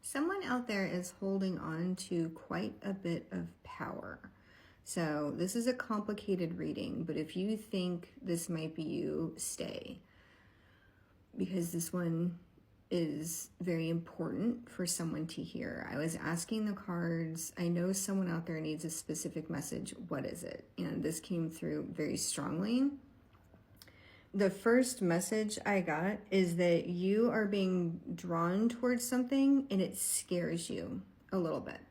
Someone out there is holding on to quite a bit of power. So this is a complicated reading, but if you think this might be you, stay. Because this one is very important for someone to hear. I was asking the cards, I know someone out there needs a specific message. What is it? And this came through very strongly. The first message I got is that you are being drawn towards something and it scares you a little bit.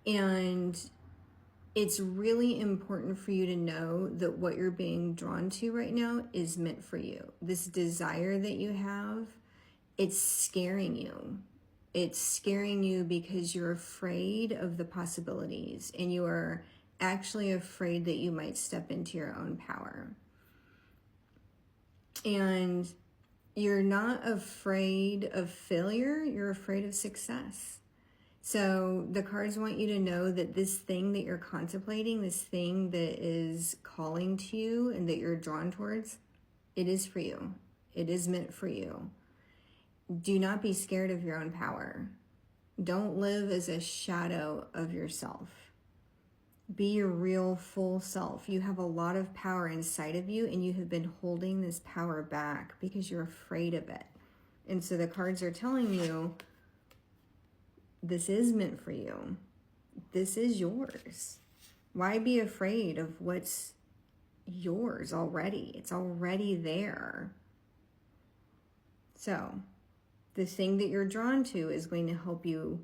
And it's really important for you to know that what you're being drawn to right now is meant for you. This desire that you have, it's scaring you. It's scaring you because you're afraid of the possibilities and you are actually afraid that you might step into your own power. And you're not afraid of failure, you're afraid of success. So the cards want you to know that this thing that you're contemplating, this thing that is calling to you and that you're drawn towards, it is for you. It is meant for you. Do not be scared of your own power. Don't live as a shadow of yourself. Be your real full self. You have a lot of power inside of you and you have been holding this power back because you're afraid of it. And so the cards are telling you, this is meant for you. This is yours. Why be afraid of what's yours already? It's already there. So the thing that you're drawn to is going to help you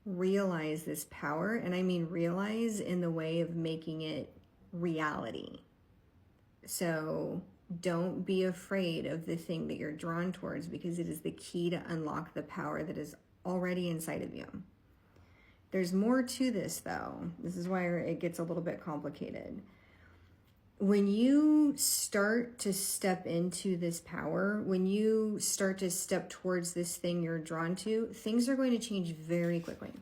realize this power, and I mean realize in the way of making it reality. So don't be afraid of the thing that you're drawn towards because it is the key to unlock the power that is already inside of you. There's more to this though. This is why it gets a little bit complicated. When you start to step into this power, when you start to step towards this thing you're drawn to, things are going to change very quickly.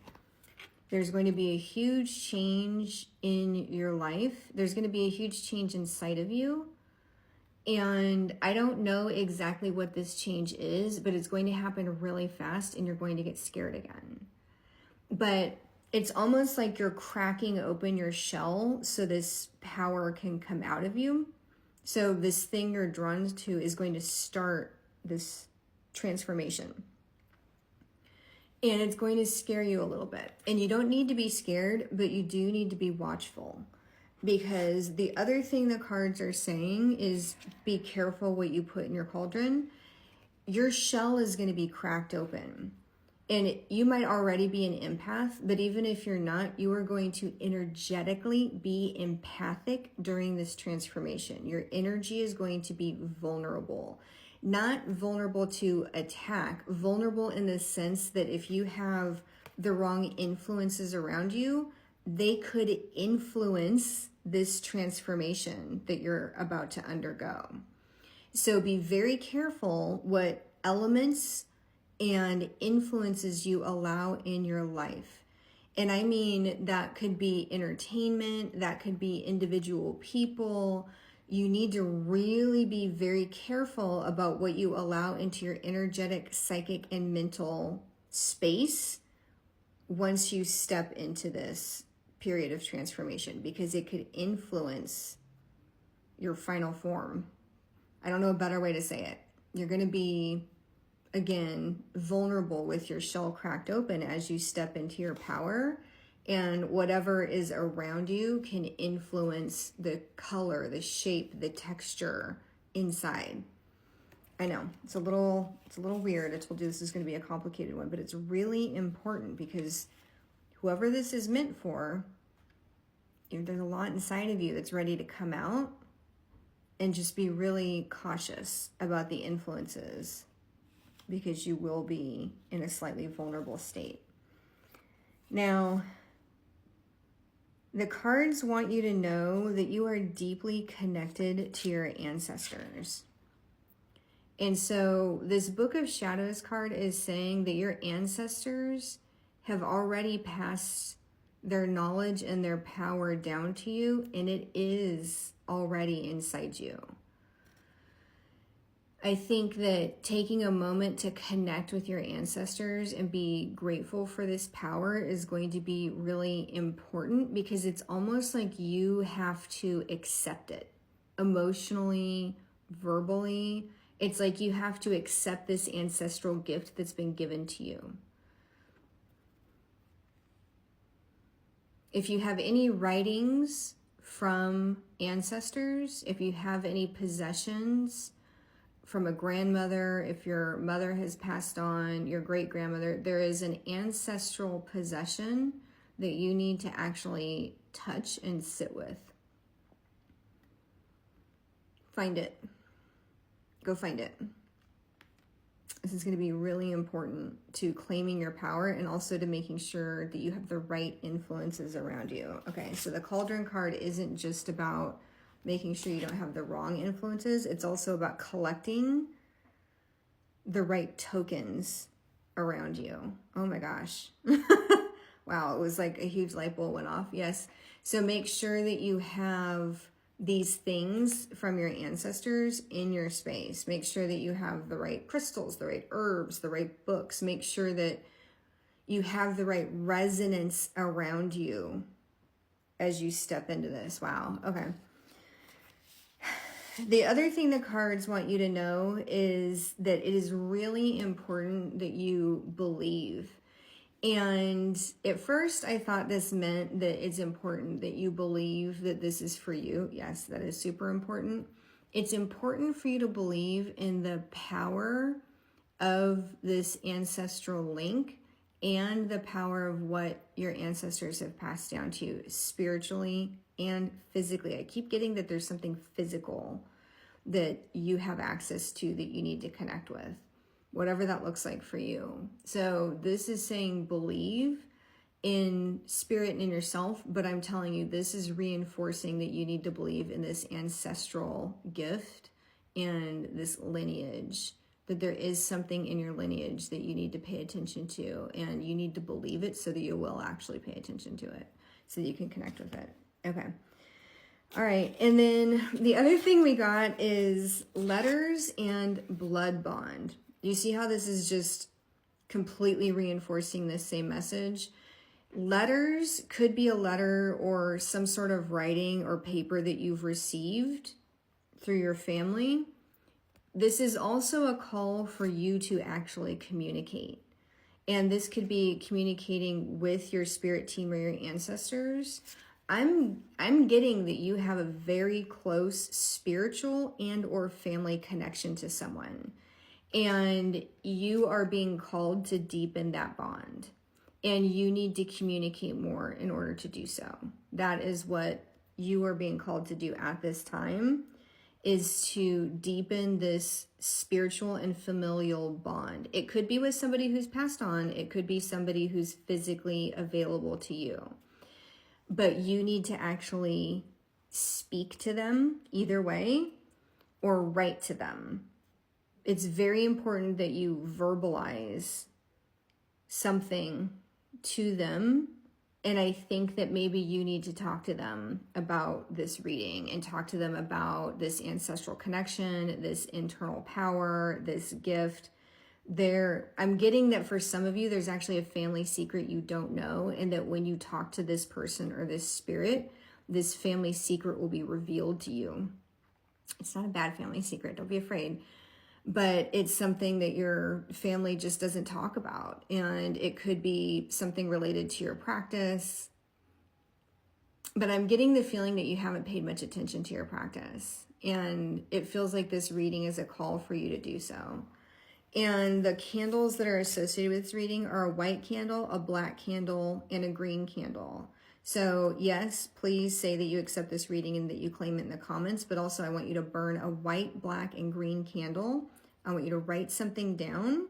There's going to be a huge change in your life. There's going to be a huge change inside of you. And I don't know exactly what this change is, but it's going to happen really fast and you're going to get scared again. But it's almost like you're cracking open your shell so this power can come out of you. So this thing you're drawn to is going to start this transformation. And it's going to scare you a little bit. And you don't need to be scared, but you do need to be watchful. Because the other thing the cards are saying is be careful what you put in your cauldron. Your shell is going to be cracked open. And you might already be an empath, but even if you're not, you are going to energetically be empathic during this transformation. Your energy is going to be vulnerable. Not vulnerable to attack, vulnerable in the sense that if you have the wrong influences around you, they could influence this transformation that you're about to undergo. So be very careful what elements and influences you allow in your life. And I mean, that could be entertainment, that could be individual people. You need to really be very careful about what you allow into your energetic, psychic, and mental space once you step into this period of transformation, because it could influence your final form. I don't know a better way to say it. You're going to be, again, vulnerable with your shell cracked open as you step into your power, and whatever is around you can influence the color, the shape, the texture inside. I know it's a little weird. I told you this is going to be a complicated one, but it's really important because whoever this is meant for, there's a lot inside of you that's ready to come out, and just be really cautious about the influences because you will be in a slightly vulnerable state. Now, the cards want you to know that you are deeply connected to your ancestors. And so this Book of Shadows card is saying that your ancestors have already passed their knowledge and their power down to you, and it is already inside you. I think that taking a moment to connect with your ancestors and be grateful for this power is going to be really important, because it's almost like you have to accept it emotionally, verbally. It's like you have to accept this ancestral gift that's been given to you. If you have any writings from ancestors, if you have any possessions from a grandmother, if your mother has passed on, your great-grandmother, there is an ancestral possession that you need to actually touch and sit with. Find it. Go find it. This is going to be really important to claiming your power, and also to making sure that you have the right influences around you. Okay, so the Cauldron card isn't just about making sure you don't have the wrong influences. It's also about collecting the right tokens around you. Oh my gosh. Wow, it was like a huge light bulb went off. Yes. So make sure that you have these things from your ancestors in your space. Make sure that you have the right crystals, the right herbs, the right books. Make sure that you have the right resonance around you as you step into this. Wow. Okay. The other thing the cards want you to know is that it is really important that you believe. And at first I thought this meant that it's important that you believe that this is for you. Yes, that is super important. It's important for you to believe in the power of this ancestral link and the power of what your ancestors have passed down to you spiritually and physically. I keep getting that there's something physical that you have access to that you need to connect with, whatever that looks like for you. So this is saying believe in spirit and in yourself, but I'm telling you, this is reinforcing that you need to believe in this ancestral gift and this lineage, that there is something in your lineage that you need to pay attention to, and you need to believe it so that you will actually pay attention to it, so that you can connect with it. Okay. All right. And then the other thing we got is letters and blood bond. You see how this is just completely reinforcing this same message? Letters could be a letter or some sort of writing or paper that you've received through your family. This is also a call for you to actually communicate. And this could be communicating with your spirit team or your ancestors. I'm getting that you have a very close spiritual and or family connection to someone. And you are being called to deepen that bond. And you need to communicate more in order to do so. That is what you are being called to do at this time, is to deepen this spiritual and familial bond. It could be with somebody who's passed on. It could be somebody who's physically available to you. But you need to actually speak to them either way, or write to them. It's very important that you verbalize something to them. And I think that maybe you need to talk to them about this reading and talk to them about this ancestral connection, this internal power, this gift. I'm getting that for some of you, there's actually a family secret you don't know. And that when you talk to this person or this spirit, this family secret will be revealed to you. It's not a bad family secret. Don't be afraid. But it's something that your family just doesn't talk about. And it could be something related to your practice. But I'm getting the feeling that you haven't paid much attention to your practice. And it feels like this reading is a call for you to do so. And the candles that are associated with this reading are a white candle, a black candle, and a green candle. So yes, please say that you accept this reading and that you claim it in the comments, but also I want you to burn a white, black, and green candle. I want you to write something down,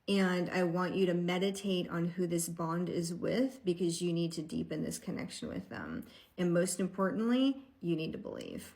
and I want you to meditate on who this bond is with, because you need to deepen this connection with them. And most importantly, you need to believe.